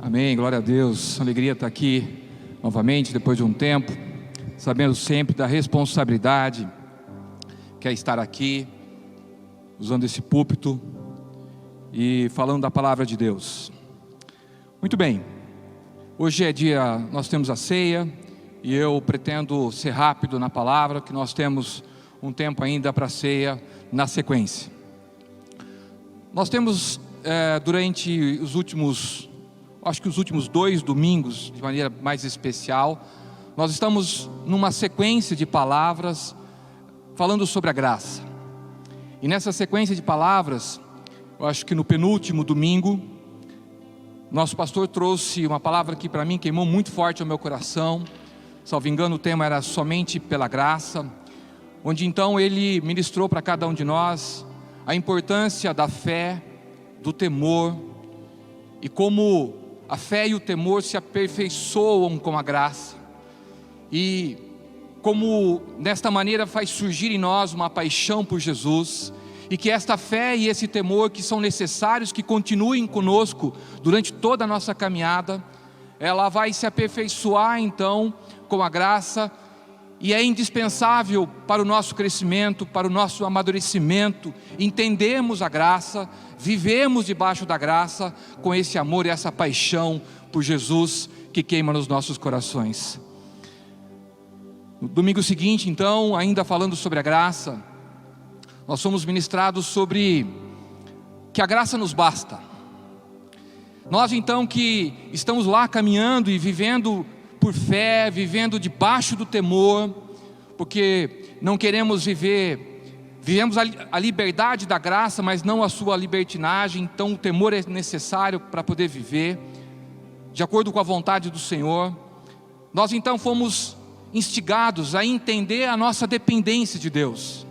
Amém, glória a Deus. Alegria estar aqui novamente depois de um tempo, sabendo sempre da responsabilidade que é estar aqui, usando esse púlpito e falando da palavra de Deus. Muito bem, hoje é dia, nós temos a ceia e eu pretendo ser rápido na palavra, que nós temos um tempo ainda para a ceia na sequência. Nós temos durante os últimos 2 domingos, de maneira mais especial, nós estamos numa sequência de palavras falando sobre a graça. E nessa sequência de palavras, eu acho que no penúltimo domingo, nosso pastor trouxe uma palavra que para mim queimou muito forte ao meu coração. Salvo engano, o tema era somente pela graça, onde então ele ministrou para cada um de nós a importância da fé, do temor, e como a fé e o temor se aperfeiçoam com a graça, e como desta maneira faz surgir em nós uma paixão por Jesus, e que esta fé e esse temor que são necessários, que continuem conosco durante toda a nossa caminhada, ela vai se aperfeiçoar então com a graça, e é indispensável para o nosso crescimento, para o nosso amadurecimento, entendemos a graça, vivemos debaixo da graça, com esse amor e essa paixão por Jesus que queima nos nossos corações. No domingo seguinte, então, ainda falando sobre a graça, nós fomos ministrados sobre que a graça nos basta. Nós então que estamos lá caminhando e vivendo por fé, vivendo debaixo do temor, porque não queremos vivemos a liberdade da graça, mas não a sua libertinagem. Então o temor é necessário para poder viver de acordo com a vontade do Senhor. Nós então fomos instigados a entender a nossa dependência de Deus,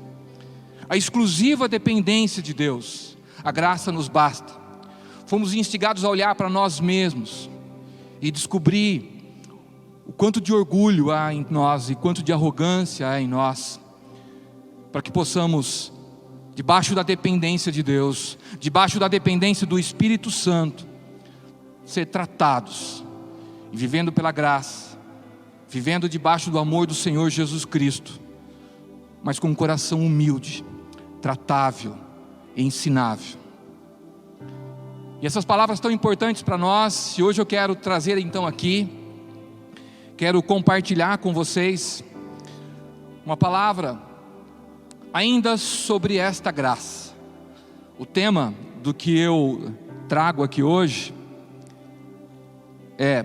a exclusiva dependência de Deus. A graça nos basta. Fomos instigados a olhar para nós mesmos e descobrir o quanto de orgulho há em nós e quanto de arrogância há em nós, para que possamos, debaixo da dependência de Deus, debaixo da dependência do Espírito Santo, ser tratados e vivendo pela graça, vivendo debaixo do amor do Senhor Jesus Cristo, mas com um coração humilde, tratável e ensinável. E essas palavras tão importantes para nós, e hoje eu quero trazer então aqui, quero compartilhar com vocês uma palavra ainda sobre esta graça. O tema do que eu trago aqui hoje é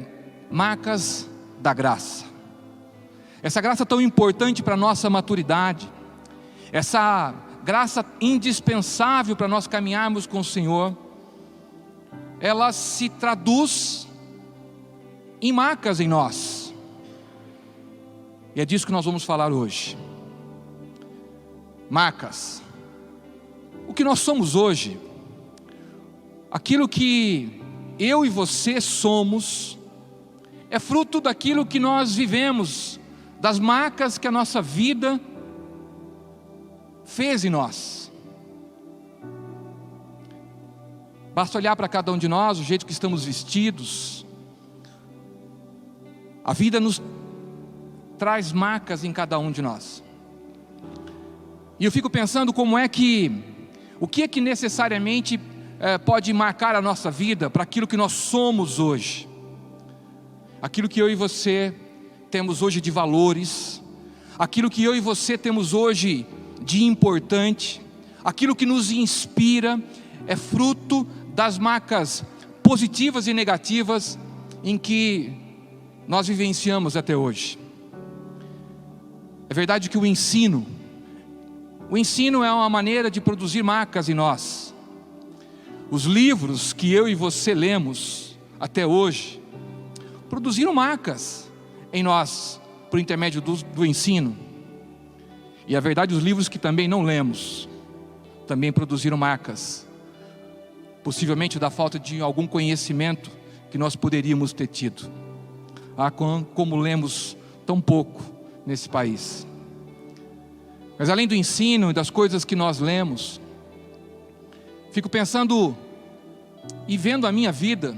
marcas da graça. Essa graça tão importante para a nossa maturidade, essa graça indispensável para nós caminharmos com o Senhor, ela se traduz em marcas em nós. E é disso que nós vamos falar hoje. Marcas. O que nós somos hoje, aquilo que eu e você somos, é fruto daquilo que nós vivemos, das marcas que a nossa vida fez em nós. Basta olhar para cada um de nós, o jeito que estamos vestidos. A vida nos traz marcas em cada um de nós. E eu fico pensando o que é que necessariamente pode marcar a nossa vida para aquilo que nós somos hoje. Aquilo que eu e você temos hoje de valores, aquilo que eu e você temos hoje de importante, aquilo que nos inspira, é fruto das marcas positivas e negativas em que nós vivenciamos até hoje. É verdade que o ensino é uma maneira de produzir marcas em nós. Os livros que eu e você lemos até hoje produziram marcas em nós por intermédio do ensino. E a verdade, os livros que também não lemos também produziram marcas, possivelmente da falta de algum conhecimento que nós poderíamos ter tido. Como lemos tão pouco nesse país. Mas além do ensino e das coisas que nós lemos, fico pensando e vendo a minha vida,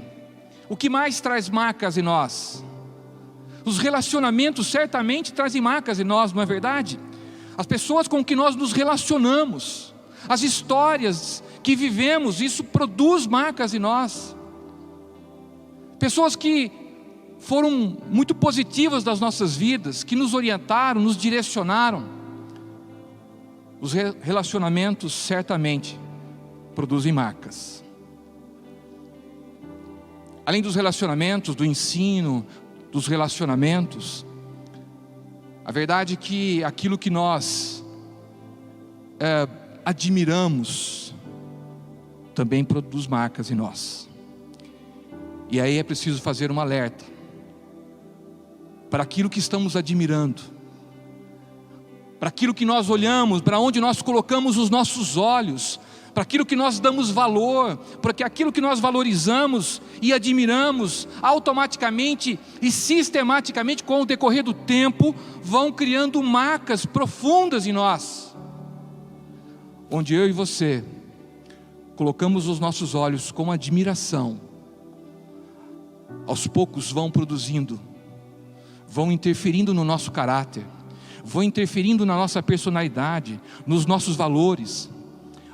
o que mais traz marcas em nós? Os relacionamentos certamente trazem marcas em nós, não é verdade? As pessoas com que nós nos relacionamos, as histórias que vivemos, isso produz marcas em nós. Pessoas que foram muito positivas das nossas vidas, que nos orientaram, nos direcionaram. Os relacionamentos certamente produzem marcas. Além dos relacionamentos, do ensino, dos relacionamentos, a verdade é que aquilo que nós admiramos também produz marcas em nós. E aí é preciso fazer um alerta para aquilo que estamos admirando, para aquilo que nós olhamos, para onde nós colocamos os nossos olhos, para aquilo que nós damos valor, porque aquilo que nós valorizamos e admiramos, automaticamente e sistematicamente, com o decorrer do tempo, vão criando marcas profundas em nós. Onde eu e você colocamos os nossos olhos com admiração, aos poucos vão produzindo, vão interferindo no nosso caráter, vão interferindo na nossa personalidade, nos nossos valores.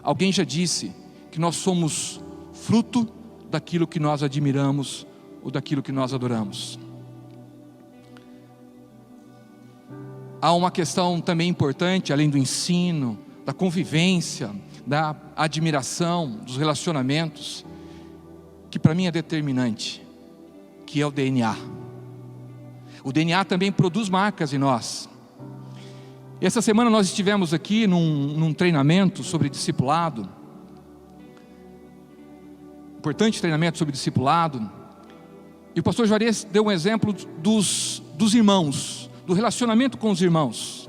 Alguém já disse que nós somos fruto daquilo que nós admiramos ou daquilo que nós adoramos. Há uma questão também importante, além do ensino, da convivência, da admiração, dos relacionamentos, que para mim é determinante, que é o DNA. O DNA também produz marcas em nós. Essa semana nós estivemos aqui num treinamento sobre discipulado, importante treinamento sobre discipulado, e o pastor Juarez deu um exemplo dos irmãos, do relacionamento com os irmãos,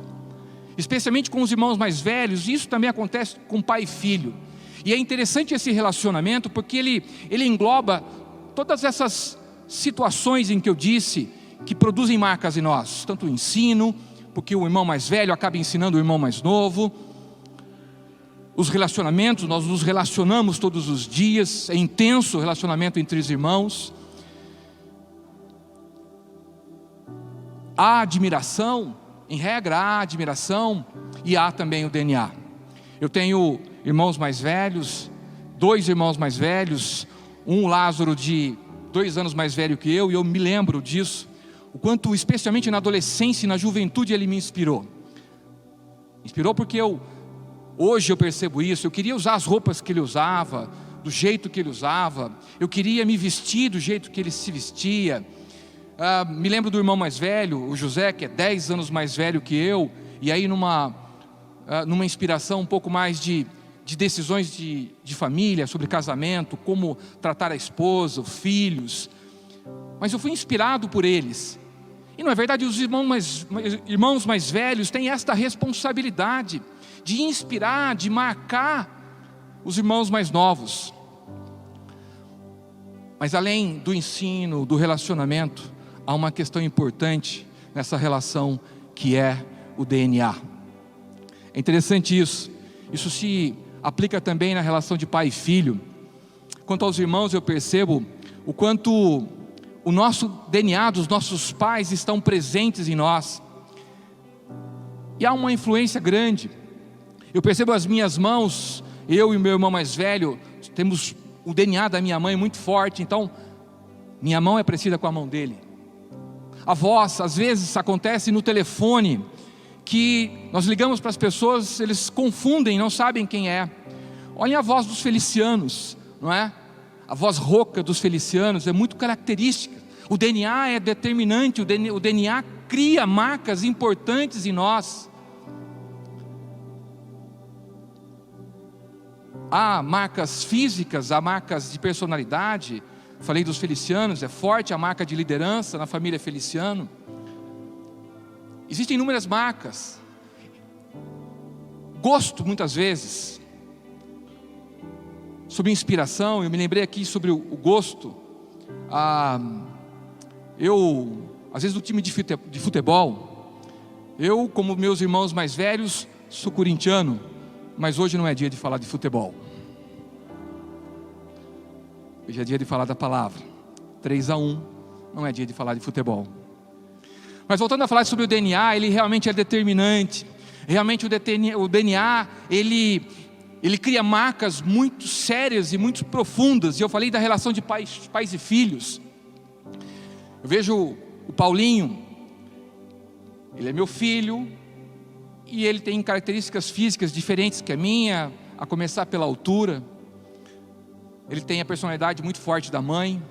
especialmente com os irmãos mais velhos. Isso também acontece com pai e filho, e é interessante esse relacionamento, porque ele engloba todas essas situações em que eu disse, que produzem marcas em nós, tanto o ensino, porque o irmão mais velho acaba ensinando o irmão mais novo. Os relacionamentos, nós nos relacionamos todos os dias, é intenso o relacionamento entre os irmãos. Há admiração, em regra há admiração, e há também o DNA. Eu tenho irmãos mais velhos, 2 irmãos mais velhos, um Lázaro de 2 anos mais velho que eu, e eu me lembro disso, o quanto, especialmente na adolescência e na juventude, ele me inspirou. Inspirou porque hoje eu percebo isso. Eu queria usar as roupas que ele usava, do jeito que ele usava. Eu queria me vestir do jeito que ele se vestia. Me lembro do irmão mais velho, o José, que é 10 anos mais velho que eu. E aí numa inspiração um pouco mais de decisões de família, sobre casamento, como tratar a esposa, os filhos. Mas eu fui inspirado por eles. E não é verdade, os irmãos mais velhos têm esta responsabilidade de inspirar, de marcar os irmãos mais novos. Mas além do ensino, do relacionamento, há uma questão importante nessa relação, que é o DNA. É interessante isso. Isso se aplica também na relação de pai e filho. Quanto aos irmãos, eu percebo o quanto o nosso DNA dos nossos pais estão presentes em nós, e há uma influência grande. Eu percebo as minhas mãos, eu e o meu irmão mais velho, temos o DNA da minha mãe muito forte, então minha mão é parecida com a mão dele. A voz, às vezes acontece no telefone, que nós ligamos para as pessoas, eles confundem, não sabem quem é. Olhem a voz dos Felicianos, não é? A voz rouca dos Felicianos é muito característica. O DNA é determinante, o DNA cria marcas importantes em nós. Há marcas físicas, há marcas de personalidade. Falei dos Felicianos, é forte a marca de liderança na família Feliciano. Existem inúmeras marcas. Gosto, muitas vezes. Sobre inspiração, eu me lembrei aqui sobre o gosto. Às vezes, do time de futebol, eu, como meus irmãos mais velhos, sou corintiano, mas hoje não é dia de falar de futebol. Hoje é dia de falar da palavra. 3-1, não é dia de falar de futebol. Mas voltando a falar sobre o DNA, ele realmente é determinante. Realmente o DNA, ele cria marcas muito sérias e muito profundas. E eu falei da relação de pais e filhos. Eu vejo o Paulinho, ele é meu filho, e ele tem características físicas diferentes que a minha, a começar pela altura. Ele tem a personalidade muito forte da mãe,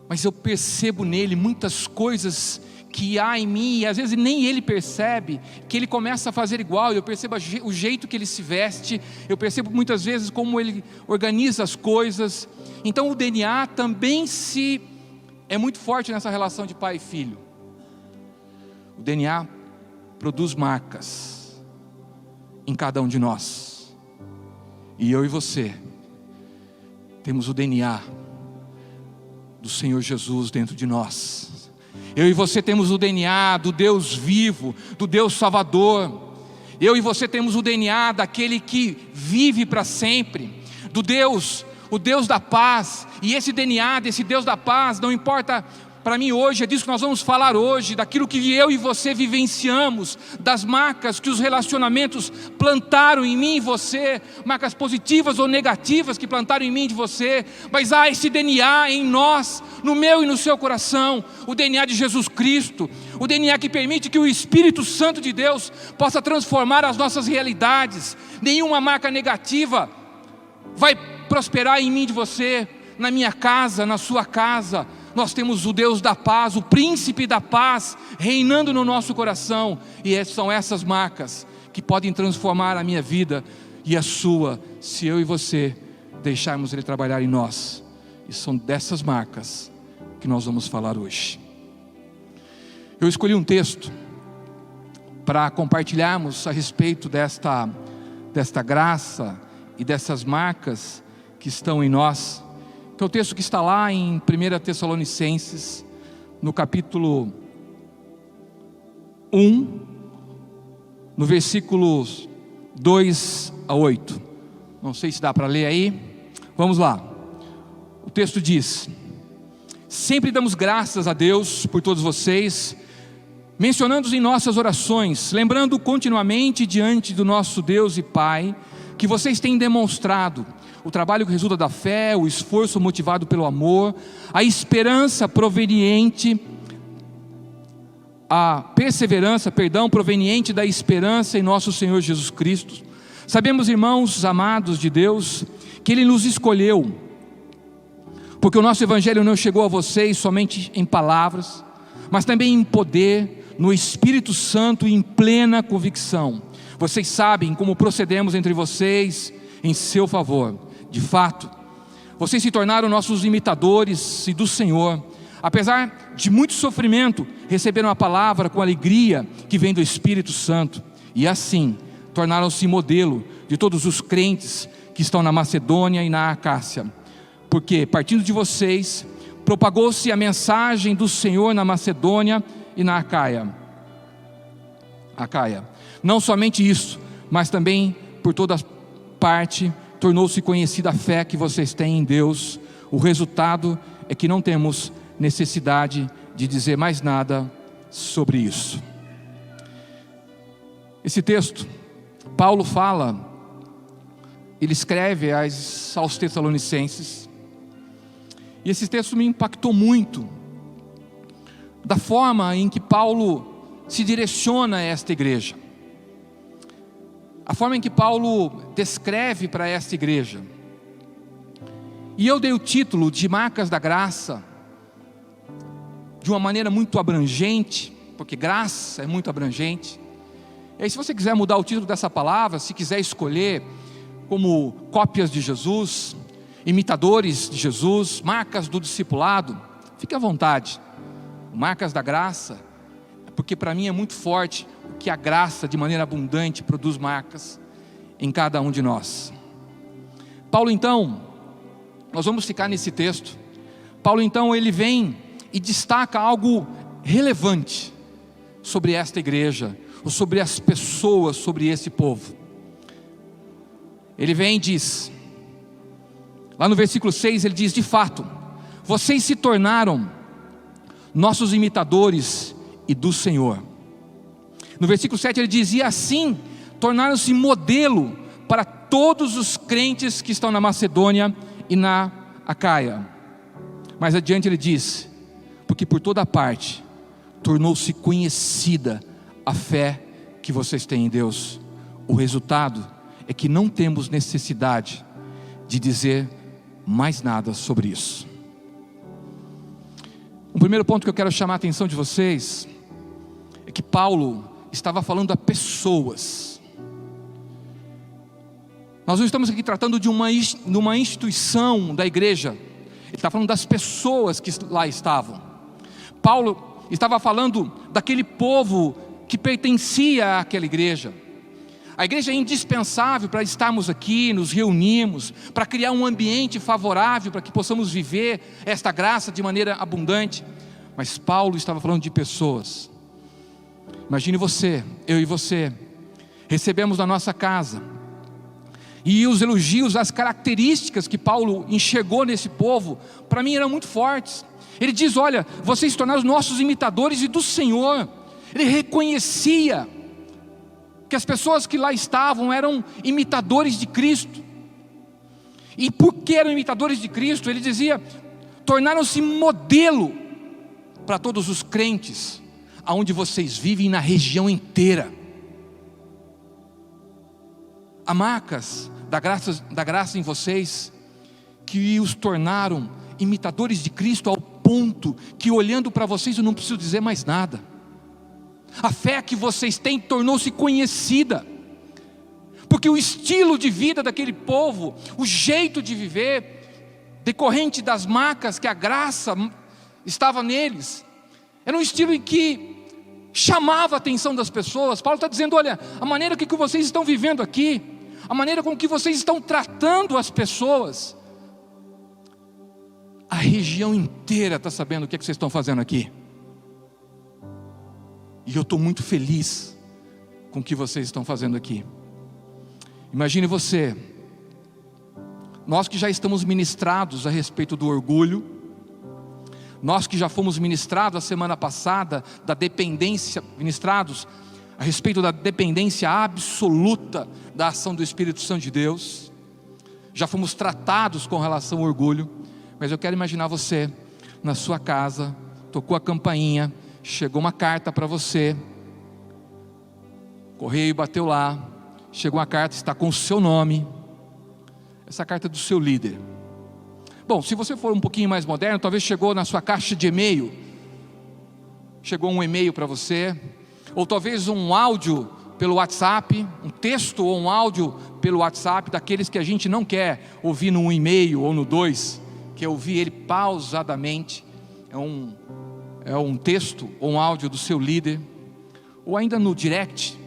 mas eu percebo nele muitas coisas que há em mim, e às vezes nem ele percebe, que ele começa a fazer igual. Eu percebo o jeito que ele se veste, eu percebo muitas vezes como ele organiza as coisas. Então o DNA também é muito forte nessa relação de pai e filho. O DNA produz marcas em cada um de nós, e eu e você temos o DNA do Senhor Jesus dentro de nós. Eu e você temos o DNA do Deus vivo, do Deus Salvador. Eu e você temos o DNA daquele que vive para sempre, do Deus, o Deus da paz. E esse DNA desse Deus da paz, não importa para mim hoje, é disso que nós vamos falar hoje, daquilo que eu e você vivenciamos, das marcas que os relacionamentos plantaram em mim e você, marcas positivas ou negativas que plantaram em mim e de você. Mas há esse DNA em nós, no meu e no seu coração, o DNA de Jesus Cristo, o DNA que permite que o Espírito Santo de Deus possa transformar as nossas realidades. Nenhuma marca negativa vai prosperar em mim e de você, na minha casa, na sua casa. Nós temos o Deus da paz, o príncipe da paz, reinando no nosso coração. E são essas marcas que podem transformar a minha vida e a sua, se eu e você deixarmos Ele trabalhar em nós. E são dessas marcas que nós vamos falar hoje. Eu escolhi um texto para compartilharmos a respeito desta graça e dessas marcas que estão em nós, que é o texto que está lá em 1 Tessalonicenses, no capítulo 1, no versículos 2-8. Não sei se dá para ler aí. Vamos lá. O texto diz: sempre damos graças a Deus por todos vocês, mencionando-os em nossas orações, lembrando continuamente diante do nosso Deus e Pai, que vocês têm demonstrado o trabalho que resulta da fé, o esforço motivado pelo amor, a esperança proveniente, a perseverança, proveniente da esperança em nosso Senhor Jesus Cristo. Sabemos, irmãos amados de Deus, que Ele nos escolheu, porque o nosso Evangelho não chegou a vocês somente em palavras, mas também em poder, no Espírito Santo e em plena convicção. Vocês sabem como procedemos entre vocês em seu favor. De fato, vocês se tornaram nossos imitadores e do Senhor. Apesar de muito sofrimento, receberam a palavra com alegria que vem do Espírito Santo. E assim, tornaram-se modelo de todos os crentes que estão na Macedônia e na Acácia. Porque, partindo de vocês, propagou-se a mensagem do Senhor na Macedônia e na Acaia. Não somente isso, mas também por toda parte tornou-se conhecida a fé que vocês têm em Deus. O resultado é que não temos necessidade de dizer mais nada sobre isso. Esse texto, Paulo fala, ele escreve aos Tessalonicenses, e esse texto me impactou muito, da forma em que Paulo se direciona a esta igreja, a forma em que Paulo descreve para esta igreja. E eu dei o título de Marcas da Graça, de uma maneira muito abrangente, porque graça é muito abrangente. E aí, se você quiser mudar o título dessa palavra, se quiser escolher como cópias de Jesus, imitadores de Jesus, marcas do discipulado, fique à vontade. Marcas da graça, porque para mim é muito forte que a graça de maneira abundante produz marcas em cada um de nós. Paulo então, nós vamos ficar nesse texto. Paulo então, ele vem e destaca algo relevante sobre esta igreja, ou sobre as pessoas, sobre esse povo. Ele vem e diz, lá no versículo 6 ele diz: de fato, vocês se tornaram nossos imitadores e do Senhor. No versículo 7 ele dizia assim: tornaram-se modelo para todos os crentes que estão na Macedônia e na Acaia. Mais adiante ele diz: porque por toda parte tornou-se conhecida a fé que vocês têm em Deus. O resultado é que não temos necessidade de dizer mais nada sobre isso. O primeiro ponto que eu quero chamar a atenção de vocês é que Paulo estava falando a pessoas. Nós não estamos aqui tratando de uma instituição da igreja. Ele está falando das pessoas que lá estavam. Paulo estava falando daquele povo que pertencia àquela igreja. A igreja é indispensável para estarmos aqui, nos reunirmos, para criar um ambiente favorável para que possamos viver esta graça de maneira abundante. Mas Paulo estava falando de pessoas. Imagine você, eu e você, recebemos na nossa casa, e os elogios, as características que Paulo enxergou nesse povo, para mim eram muito fortes. Ele diz: olha, vocês se tornaram os nossos imitadores e do Senhor. Ele reconhecia que as pessoas que lá estavam eram imitadores de Cristo. E porque eram imitadores de Cristo, ele dizia, tornaram-se modelo para todos os crentes aonde vocês vivem, na região inteira. Há marcas da graça em vocês que os tornaram imitadores de Cristo, ao ponto que, olhando para vocês, eu não preciso dizer mais nada. A fé que vocês têm tornou-se conhecida, porque o estilo de vida daquele povo, o jeito de viver, decorrente das marcas que a graça estava neles, era um estilo em que chamava a atenção das pessoas. Paulo está dizendo: olha, a maneira com que vocês estão vivendo aqui, a maneira com que vocês estão tratando as pessoas, a região inteira está sabendo o que vocês estão fazendo aqui. E eu estou muito feliz com o que vocês estão fazendo aqui. Imagine você, nós que já estamos ministrados a respeito do orgulho, nós que já fomos ministrados a semana passada da dependência, ministrados a respeito da dependência absoluta da ação do Espírito Santo de Deus, já fomos tratados com relação ao orgulho. Mas eu quero imaginar você na sua casa, tocou a campainha, chegou uma carta para você, correio bateu lá, chegou uma carta, está com o seu nome, essa carta é do seu líder. Bom, se você for um pouquinho mais moderno, talvez chegou na sua caixa de e-mail, chegou um e-mail para você, ou talvez um áudio pelo WhatsApp, um texto ou um áudio pelo WhatsApp, daqueles que a gente não quer ouvir no e-mail ou no 2, quer ouvir ele pausadamente. É um texto ou um áudio do seu líder, ou ainda no direct,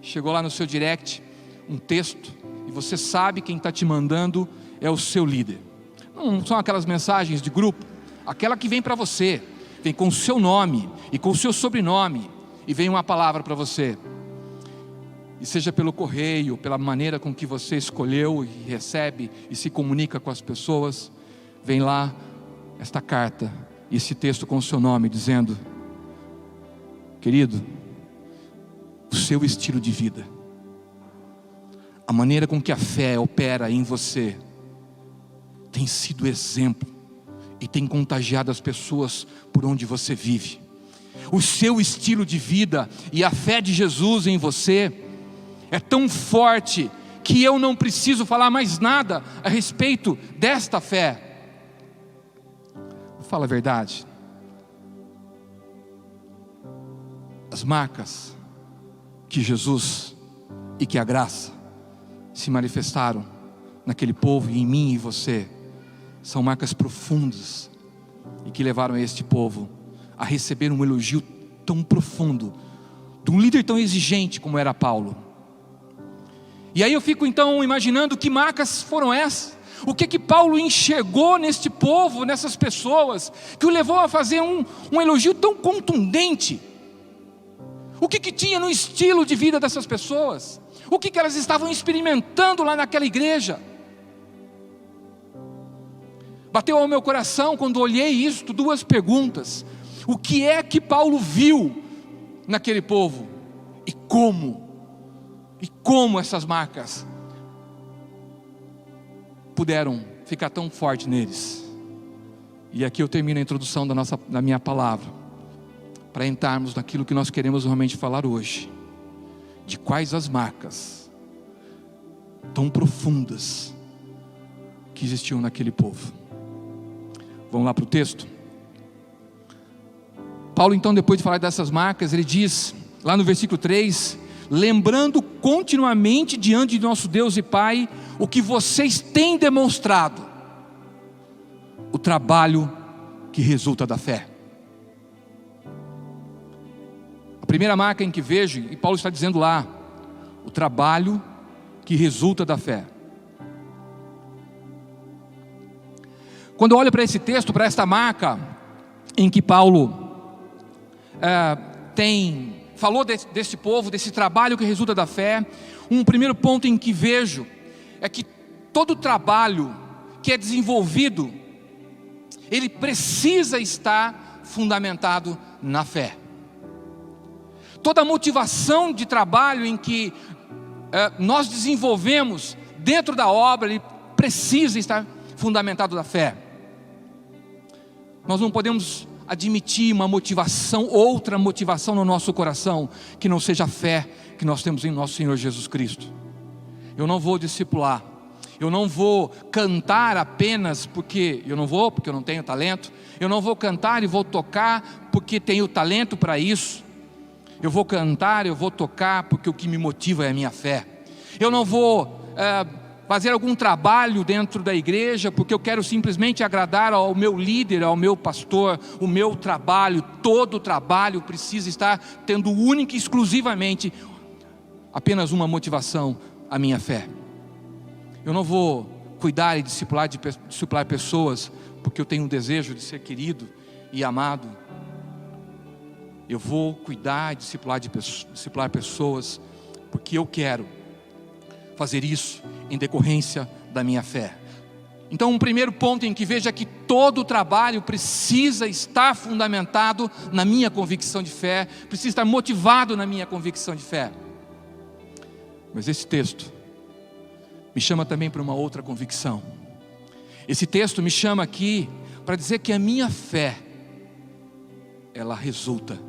chegou lá no seu direct um texto, e você sabe quem está te mandando é o seu líder. Não são aquelas mensagens de grupo, aquela que vem para você, vem com o seu nome e com o seu sobrenome, e vem uma palavra para você, e seja pelo correio, pela maneira com que você escolheu e recebe e se comunica com as pessoas, vem lá esta carta, esse texto com o seu nome, dizendo: querido, o seu estilo de vida, a maneira com que a fé opera em você, tem sido exemplo e tem contagiado as pessoas por onde você vive. O seu estilo de vida e a fé de Jesus em você é tão forte que eu não preciso falar mais nada a respeito desta fé. Fala a verdade. As marcas que Jesus e que a graça se manifestaram naquele povo e em mim e você, são marcas profundas e que levaram este povo a receber um elogio tão profundo de um líder tão exigente como era Paulo. E aí eu fico então imaginando que marcas foram essas. O que Paulo enxergou neste povo, nessas pessoas, que o levou a fazer um elogio tão contundente? O que tinha no estilo de vida dessas pessoas? O que elas estavam experimentando lá naquela igreja? Bateu ao meu coração quando olhei isso, duas perguntas: o que é que Paulo viu naquele povo? E como essas marcas puderam ficar tão forte neles? E aqui eu termino a introdução da minha palavra, para entrarmos naquilo que nós queremos realmente falar hoje, de quais as marcas tão profundas que existiam naquele povo. Vamos lá para o texto. Paulo então, depois de falar dessas marcas, ele diz lá no versículo 3: lembrando continuamente diante de nosso Deus e Pai o que vocês têm demonstrado, o trabalho que resulta da fé. A primeira marca em que vejo, e Paulo está dizendo lá, o trabalho que resulta da fé. Quando eu olho para esse texto, para esta marca em que Paulo falou desse povo, desse trabalho que resulta da fé, um primeiro ponto em que vejo é que todo trabalho que é desenvolvido, ele precisa estar fundamentado na fé. Toda motivação de trabalho em que nós desenvolvemos dentro da obra, ele precisa estar fundamentado na fé. Nós não podemos admitir uma motivação, outra motivação no nosso coração, que não seja a fé que nós temos em nosso Senhor Jesus Cristo. Eu não vou discipular, eu não vou cantar apenas porque eu não tenho talento, eu não vou cantar e vou tocar porque tenho talento para isso. Eu vou cantar, eu vou tocar porque o que me motiva é a minha fé. Eu não vou fazer algum trabalho dentro da igreja porque eu quero simplesmente agradar ao meu líder, ao meu pastor. O meu trabalho, todo o trabalho precisa estar tendo única e exclusivamente apenas uma motivação: a minha fé. Eu não vou cuidar e discipular pessoas porque eu tenho um desejo de ser querido e amado. Eu vou cuidar e discipular pessoas porque eu quero fazer isso em decorrência da minha fé. Então, um primeiro ponto em que veja que todo o trabalho precisa estar fundamentado na minha convicção de fé, precisa estar motivado na minha convicção de fé. Mas esse texto me chama também para uma outra convicção. Esse texto me chama aqui para dizer que a minha fé, ela resulta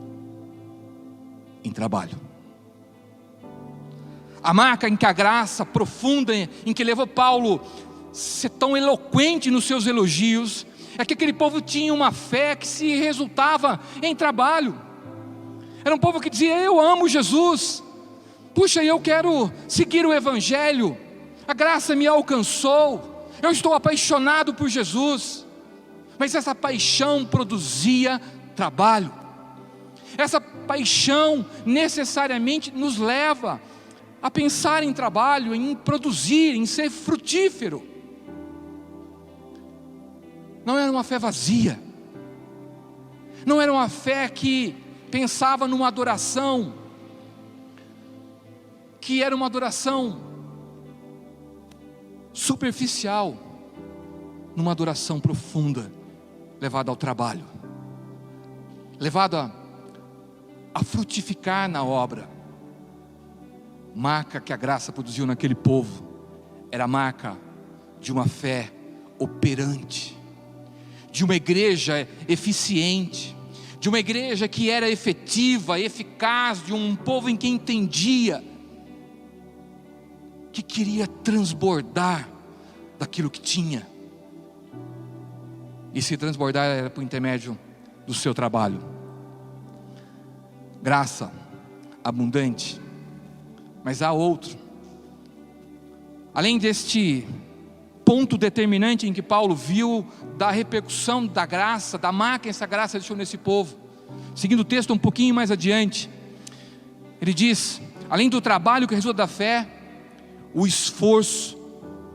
em trabalho. A marca em que a graça profunda em que levou Paulo a ser tão eloquente nos seus elogios, é que aquele povo tinha uma fé que se resultava em trabalho. Era um povo que dizia: eu amo Jesus, puxa, eu quero seguir o Evangelho, a graça me alcançou, eu estou apaixonado por Jesus. Mas essa paixão produzia trabalho. Essa paixão necessariamente nos leva a pensar em trabalho, em produzir, em ser frutífero. Não era uma fé vazia, não era uma fé que pensava numa adoração, que era uma adoração superficial, numa adoração profunda, levada ao trabalho, levada a frutificar na obra. Marca que a graça produziu naquele povo era a marca de uma fé operante, de uma igreja eficiente, de uma igreja que era efetiva, eficaz, de um povo em que entendia, que queria transbordar daquilo que tinha. E se transbordar era por intermédio do seu trabalho. Graça abundante. Mas há outro. Além deste ponto determinante em que Paulo viu da repercussão da graça, da marca que essa graça deixou nesse povo, seguindo o texto um pouquinho mais adiante, ele diz: além do trabalho que resulta da fé, o esforço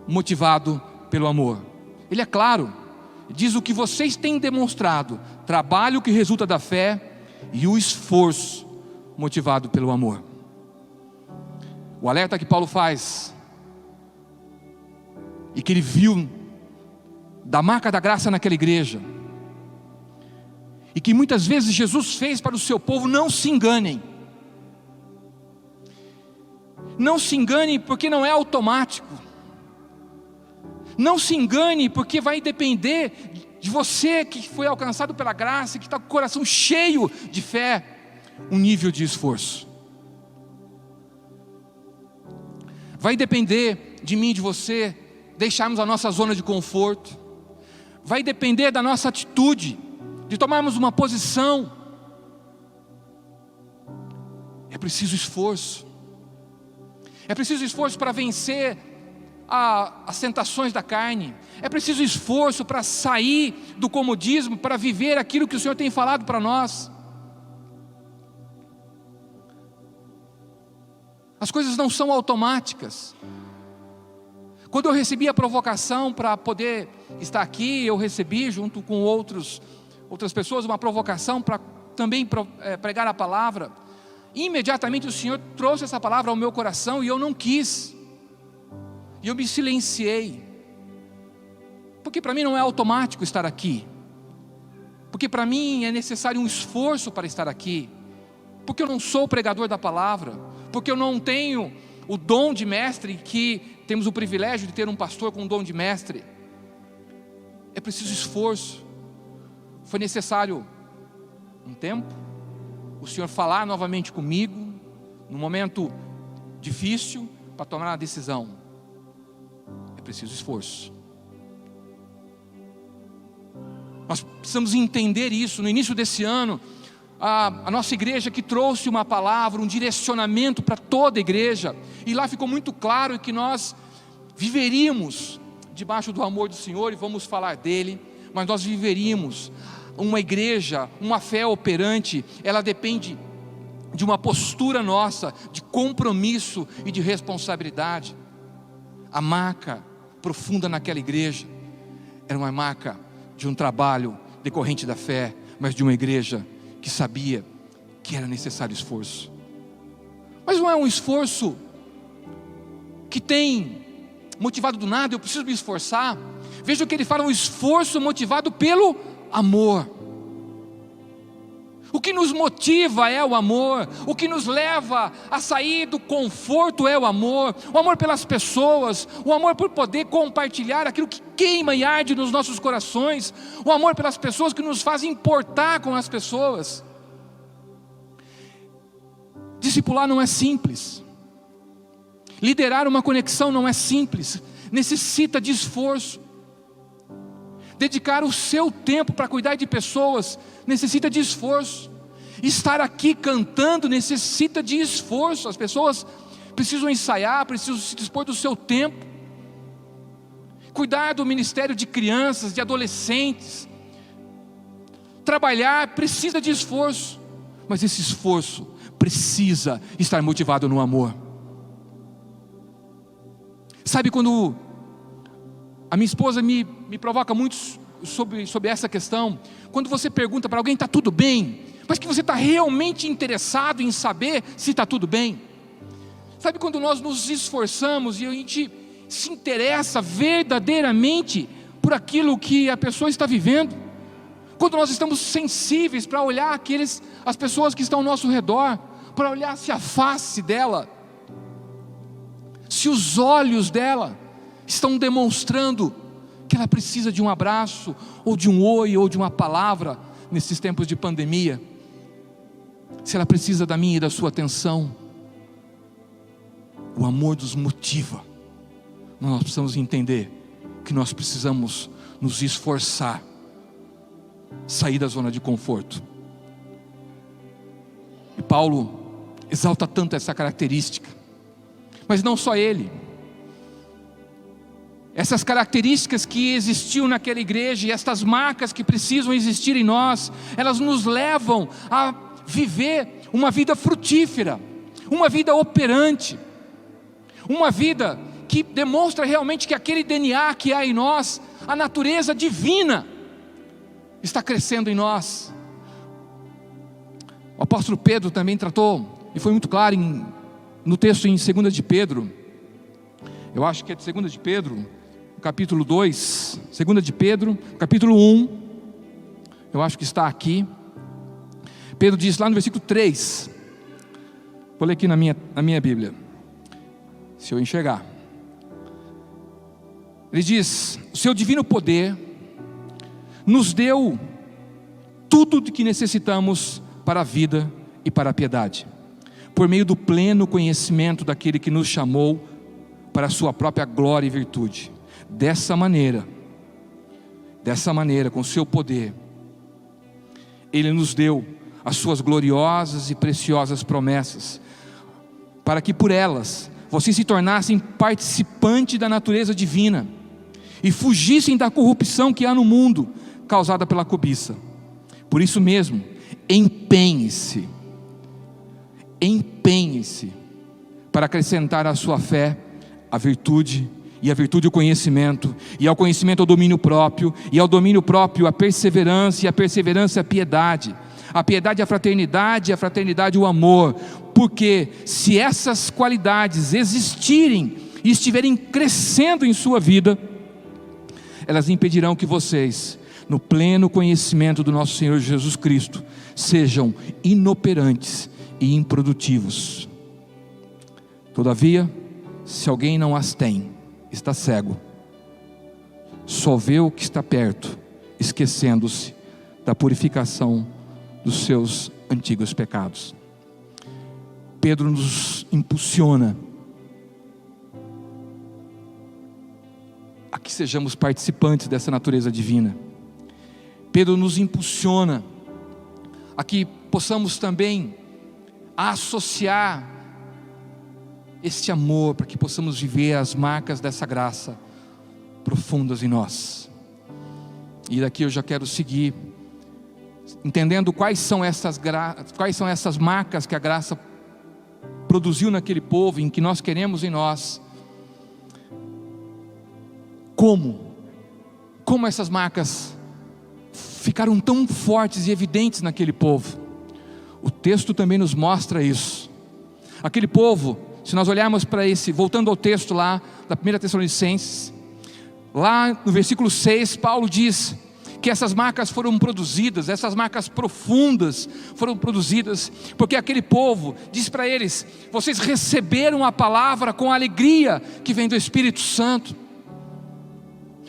motivado pelo amor. Ele é claro, diz: o que vocês têm demonstrado, trabalho que resulta da fé e o esforço motivado pelo amor. O alerta que Paulo faz, e que ele viu da marca da graça naquela igreja, e que muitas vezes Jesus fez para o seu povo. Não se enganem. Não se engane, porque não é automático. Não se engane, porque vai depender de você que foi alcançado pela graça, que está com o coração cheio de fé, um nível de esforço. Vai depender de mim e de você deixarmos a nossa zona de conforto. Vai depender da nossa atitude, de tomarmos uma posição. É preciso esforço. É preciso esforço para vencer as tentações da carne. É preciso esforço para sair do comodismo, para viver aquilo que o Senhor tem falado para nós. As coisas não são automáticas. Quando eu recebi a provocação para poder estar aqui, eu recebi junto com outras pessoas uma provocação para também pregar a palavra. Imediatamente o Senhor trouxe essa palavra ao meu coração e eu não quis. E eu me silenciei. Porque para mim não é automático estar aqui. Porque para mim é necessário um esforço para estar aqui. Porque eu não sou pregador da palavra. Porque eu não tenho o dom de mestre, que temos o privilégio de ter um pastor com um dom de mestre. É preciso esforço. Foi necessário um tempo, o Senhor falar novamente comigo, num momento difícil, para tomar uma decisão. É preciso esforço. Nós precisamos entender isso. No início desse ano, a nossa igreja que trouxe uma palavra, um direcionamento para toda a igreja, e lá ficou muito claro que nós viveríamos debaixo do amor do Senhor, e vamos falar dele, mas nós viveríamos uma igreja, uma fé operante. Ela depende de uma postura nossa, de compromisso e de responsabilidade. A marca profunda naquela igreja era uma marca de um trabalho decorrente da fé, mas de uma igreja que sabia que era necessário esforço. Mas não é um esforço que tem motivado do nada, eu preciso me esforçar. Veja o que ele fala, um esforço motivado pelo amor. O que nos motiva é o amor. O que nos leva a sair do conforto é o amor pelas pessoas, o amor por poder compartilhar aquilo que queima e arde nos nossos corações, o amor pelas pessoas que nos faz importar com as pessoas. Discipular não é simples. Liderar uma conexão não é simples. Necessita de esforço. Dedicar o seu tempo para cuidar de pessoas necessita de esforço. Estar aqui cantando necessita de esforço. As pessoas precisam ensaiar, precisam se dispor do seu tempo. Cuidar do ministério de crianças, de adolescentes, trabalhar precisa de esforço. Mas esse esforço precisa estar motivado no amor. Sabe, quando a minha esposa me provoca muito sobre essa questão, quando você pergunta para alguém: está tudo bem? Mas que você está realmente interessado em saber se está tudo bem. Sabe, quando nós nos esforçamos e a gente se interessa verdadeiramente por aquilo que a pessoa está vivendo, quando nós estamos sensíveis para olhar as pessoas que estão ao nosso redor, para olhar se a face dela, se os olhos dela estão demonstrando que ela precisa de um abraço, ou de um oi, ou de uma palavra nesses tempos de pandemia, se ela precisa da minha e da sua atenção. O amor nos motiva. Nós precisamos entender que nós precisamos nos esforçar, sair da zona de conforto. E Paulo exalta tanto essa característica, mas não só ele. Essas características que existiam naquela igreja, e estas marcas que precisam existir em nós, elas nos levam a viver uma vida frutífera, uma vida operante, uma vida que demonstra realmente que aquele DNA que há em nós, a natureza divina, está crescendo em nós. O apóstolo Pedro também tratou, e foi muito claro no texto em 2 de Pedro, eu acho que é de 2 de Pedro, capítulo 2, 2 de Pedro, capítulo 1, eu acho que está aqui. Pedro diz lá no versículo 3, vou ler aqui na minha Bíblia, se eu enxergar. Ele diz: o seu divino poder nos deu tudo o que necessitamos para a vida e para a piedade, por meio do pleno conhecimento daquele que nos chamou para a sua própria glória e virtude. Dessa maneira, com o seu poder, Ele nos deu as suas gloriosas e preciosas promessas, para que por elas vocês se tornassem participantes da natureza divina e fugissem da corrupção que há no mundo, causada pela cobiça. Por isso mesmo, empenhe-se para acrescentar à sua fé a virtude, e a virtude o conhecimento, e ao conhecimento o domínio próprio, e ao domínio próprio a perseverança, e a perseverança a piedade a fraternidade, e a fraternidade o amor. Porque se essas qualidades existirem e estiverem crescendo em sua vida, elas impedirão que vocês, no pleno conhecimento do nosso Senhor Jesus Cristo, sejam inoperantes e improdutivos. Todavia, se alguém não as tem, está cego, só vê o que está perto, esquecendo-se da purificação dos seus antigos pecados. Pedro nos impulsiona a que sejamos participantes dessa natureza divina. Pedro nos impulsiona a que possamos também associar este amor, para que possamos viver as marcas dessa graça profundas em nós. E daqui eu já quero seguir entendendo quais são essas marcas que a graça produziu naquele povo, em que nós queremos em nós. Como essas marcas ficaram tão fortes e evidentes naquele povo. O texto também nos mostra isso. Aquele povo, se nós olharmos para voltando ao texto lá da 1 Tessalonicenses, lá no versículo 6, Paulo diz que essas marcas foram produzidas, essas marcas profundas foram produzidas, porque aquele povo diz para eles: vocês receberam a palavra com a alegria que vem do Espírito Santo,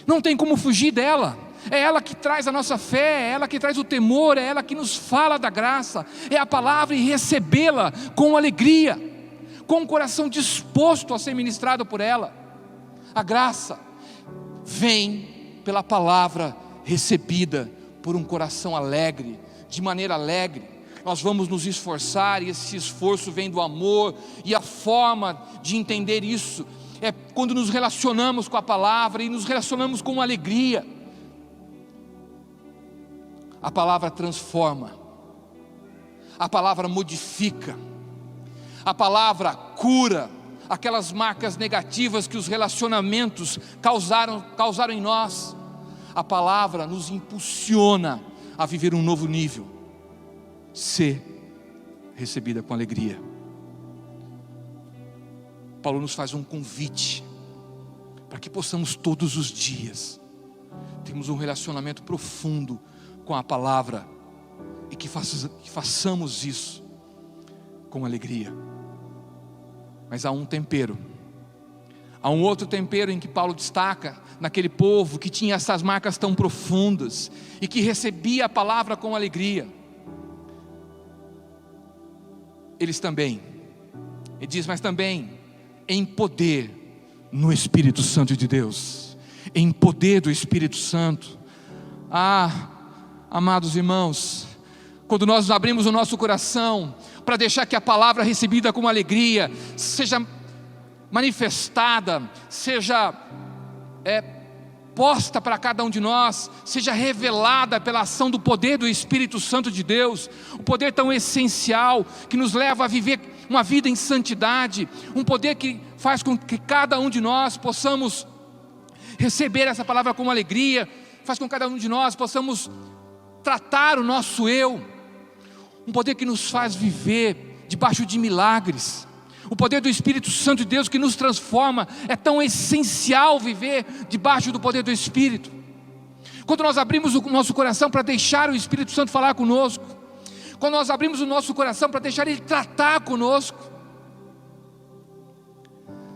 não tem como fugir dela, é ela que traz a nossa fé, é ela que traz o temor, é ela que nos fala da graça, é a palavra, e recebê-la com alegria, com o coração disposto a ser ministrado por ela. A graça vem pela palavra recebida por um coração alegre, de maneira alegre. Nós vamos nos esforçar, e esse esforço vem do amor, e a forma de entender isso é quando nos relacionamos com a palavra, e nos relacionamos com alegria. A palavra transforma, a palavra modifica, a palavra cura aquelas marcas negativas que os relacionamentos causaram em nós. A palavra nos impulsiona a viver um novo nível, ser recebida com alegria. Paulo nos faz um convite para que possamos todos os dias termos um relacionamento profundo com a palavra, e que façamos isso com alegria. Mas há um tempero, há um outro tempero em que Paulo destaca naquele povo que tinha essas marcas tão profundas e que recebia a palavra com alegria. Eles também, ele diz, mas também em poder no Espírito Santo de Deus, em poder do Espírito Santo. Amados irmãos, quando nós abrimos o nosso coração para deixar que a palavra recebida com alegria seja manifestada, seja posta para cada um de nós, seja revelada pela ação do poder do Espírito Santo de Deus, o poder tão essencial que nos leva a viver uma vida em santidade, um poder que faz com que cada um de nós possamos receber essa palavra com alegria, faz com que cada um de nós possamos tratar o nosso eu, um poder que nos faz viver debaixo de milagres, O poder do Espírito Santo de Deus que nos transforma. É tão essencial viver debaixo do poder do Espírito. Quando nós abrimos o nosso coração para deixar o Espírito Santo falar conosco, quando nós abrimos o nosso coração para deixar Ele tratar conosco,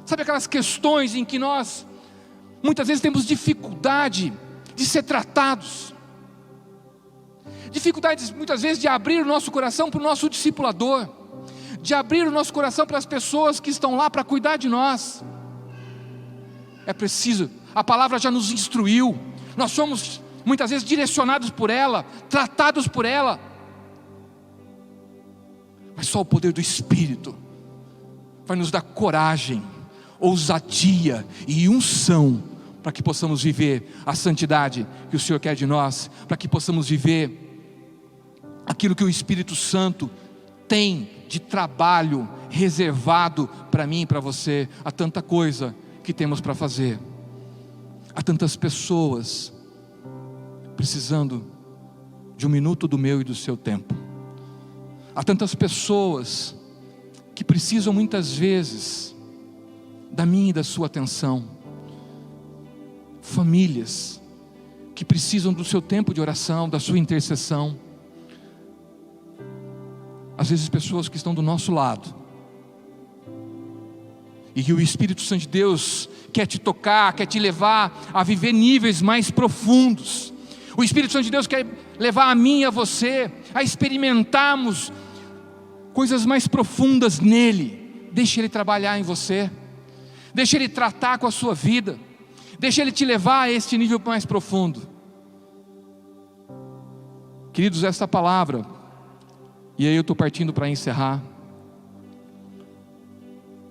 sabe aquelas questões em que nós muitas vezes temos dificuldade de ser tratados, dificuldades muitas vezes de abrir o nosso coração para o nosso discipulador, de abrir o nosso coração para as pessoas que estão lá para cuidar de nós. É preciso, a palavra já nos instruiu, nós somos muitas vezes direcionados por ela, tratados por ela, mas só o poder do Espírito vai nos dar coragem, ousadia e unção para que possamos viver a santidade que o Senhor quer de nós, para que possamos viver aquilo que o Espírito Santo tem de trabalho reservado para mim e para você. Há tanta coisa que temos para fazer, há tantas pessoas precisando de um minuto do meu e do seu tempo, há tantas pessoas que precisam muitas vezes da minha e da sua atenção, famílias que precisam do seu tempo de oração, da sua intercessão, às vezes pessoas que estão do nosso lado, e que o Espírito Santo de Deus quer te tocar, quer te levar a viver níveis mais profundos. O Espírito Santo de Deus quer levar a mim e a você a experimentarmos coisas mais profundas nele. Deixe Ele trabalhar em você, deixe Ele tratar com a sua vida, deixe Ele te levar a este nível mais profundo. Queridos, esta palavra, e aí eu estou partindo para encerrar,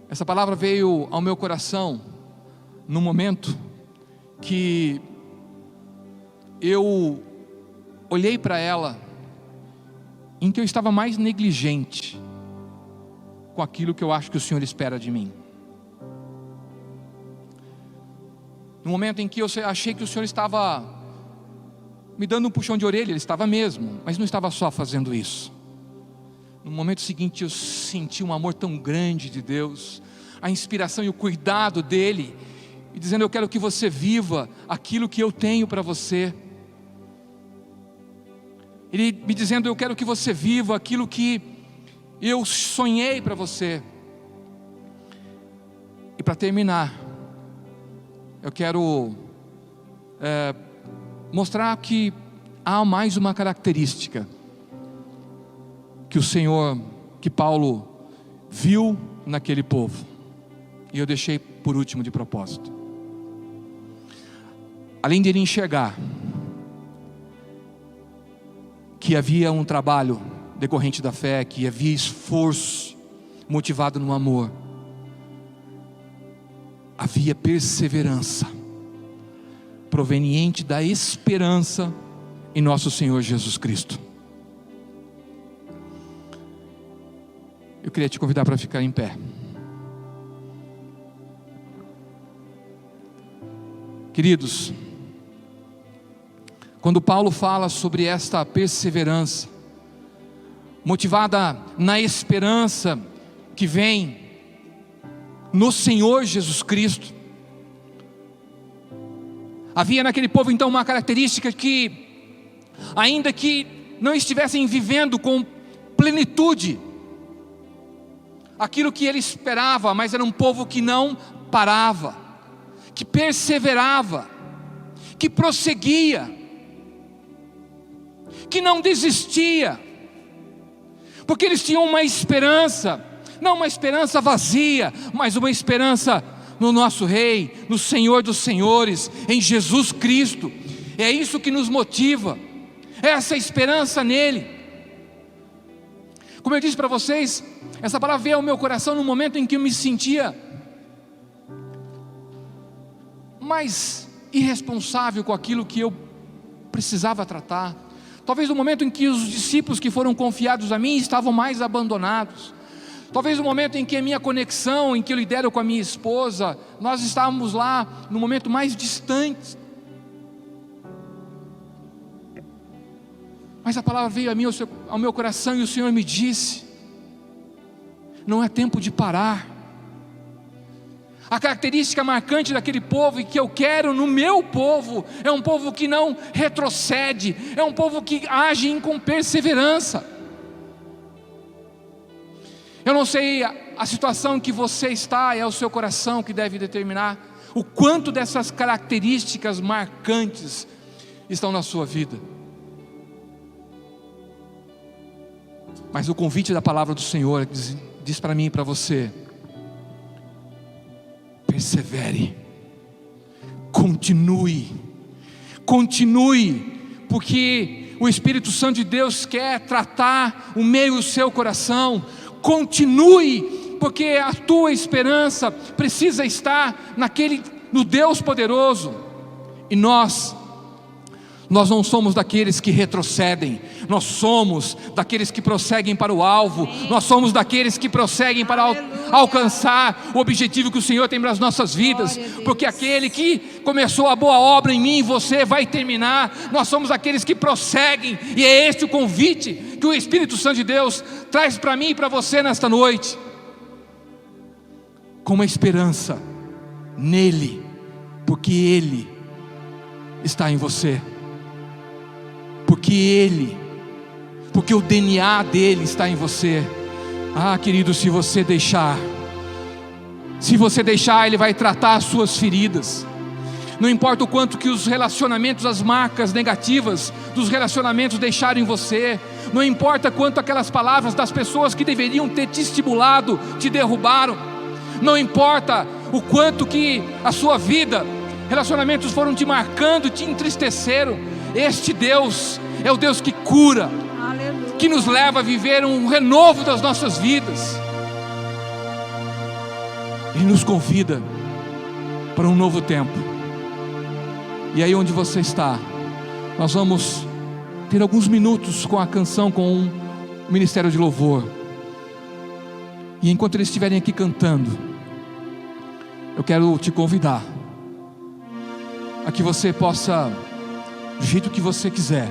essa palavra veio ao meu coração no momento que eu olhei para ela, em que eu estava mais negligente com aquilo que eu acho que o Senhor espera de mim. No momento em que eu achei que o Senhor estava me dando um puxão de orelha, Ele estava mesmo, mas não estava só fazendo isso. No momento seguinte eu senti um amor tão grande de Deus, a inspiração e o cuidado dEle, e dizendo: eu quero que você viva aquilo que eu tenho para você. Ele me dizendo: eu quero que você viva aquilo que eu sonhei para você. E para terminar, eu quero mostrar que há mais uma característica que o Senhor, que Paulo viu naquele povo, e eu deixei por último de propósito. Além de ele enxergar que havia um trabalho decorrente da fé, que havia esforço motivado no amor, havia perseverança proveniente da esperança em nosso Senhor Jesus Cristo. Eu queria te convidar para ficar em pé. Queridos, quando Paulo fala sobre esta perseverança, motivada na esperança que vem no Senhor Jesus Cristo, havia naquele povo então uma característica que, ainda que não estivessem vivendo com plenitude aquilo que ele esperava, mas era um povo que não parava, que perseverava, que prosseguia, que não desistia, porque eles tinham uma esperança, não uma esperança vazia, mas uma esperança no nosso Rei, no Senhor dos Senhores, em Jesus Cristo. É isso que nos motiva, é essa esperança nele. Como eu disse para vocês, essa palavra veio ao meu coração no momento em que eu me sentia mais irresponsável com aquilo que eu precisava tratar. Talvez no momento em que os discípulos que foram confiados a mim estavam mais abandonados. Talvez no momento em que a minha conexão, em que eu lidero com a minha esposa, nós estávamos lá no momento mais distante. Mas a palavra veio a mim, ao meu coração, e o Senhor me disse: não é tempo de parar. A característica marcante daquele povo e que eu quero no meu povo é um povo que não retrocede, é um povo que age com perseverança. Eu não sei a situação que você está, é o seu coração que deve determinar o quanto dessas características marcantes estão na sua vida. Mas o convite da palavra do Senhor diz para mim e para você: persevere, continue, porque o Espírito Santo de Deus quer tratar o meio do seu coração. Continue, porque a tua esperança precisa estar no Deus poderoso. E nós não somos daqueles que retrocedem, nós somos daqueles que prosseguem para o alvo, nós somos daqueles que prosseguem para alcançar o objetivo que o Senhor tem para as nossas vidas, porque aquele que começou a boa obra em mim e você vai terminar. Nós somos aqueles que prosseguem, e é este o convite que o Espírito Santo de Deus traz para mim e para você nesta noite, com uma esperança nele, porque Ele está em você, porque o DNA dele está em você. Querido, se você deixar, Ele vai tratar as suas feridas. Não importa o quanto que os relacionamentos, as marcas negativas dos relacionamentos deixaram em você, não importa quanto aquelas palavras das pessoas que deveriam ter te estimulado, te derrubaram, não importa o quanto que a sua vida, relacionamentos foram te marcando, te entristeceram. Este Deus é o Deus que cura, aleluia, que nos leva a viver um renovo das nossas vidas. Ele nos convida para um novo tempo. E aí onde você está, nós vamos ter alguns minutos com a canção, com o Ministério de Louvor. E enquanto eles estiverem aqui cantando, eu quero te convidar a que você possa, do jeito que você quiser,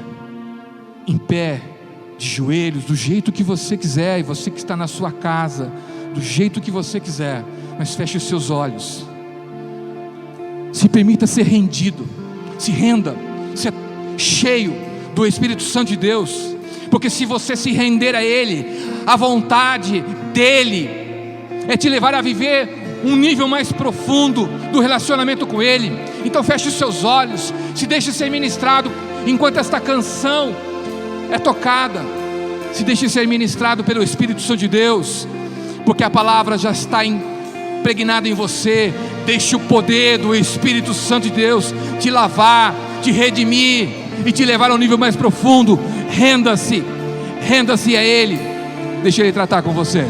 em pé, de joelhos, do jeito que você quiser, e você que está na sua casa, do jeito que você quiser, mas feche os seus olhos, se permita ser rendido, se renda, ser cheio do Espírito Santo de Deus, porque se você se render a Ele, a vontade dEle é te levar a viver um nível mais profundo do relacionamento com Ele. Então feche os seus olhos, se deixe ser ministrado enquanto esta canção é tocada, se deixe ser ministrado pelo Espírito Santo de Deus, porque a palavra já está impregnada em você. Deixe o poder do Espírito Santo de Deus te lavar, te redimir e te levar a um nível mais profundo. Renda-se a Ele, deixe Ele tratar com você.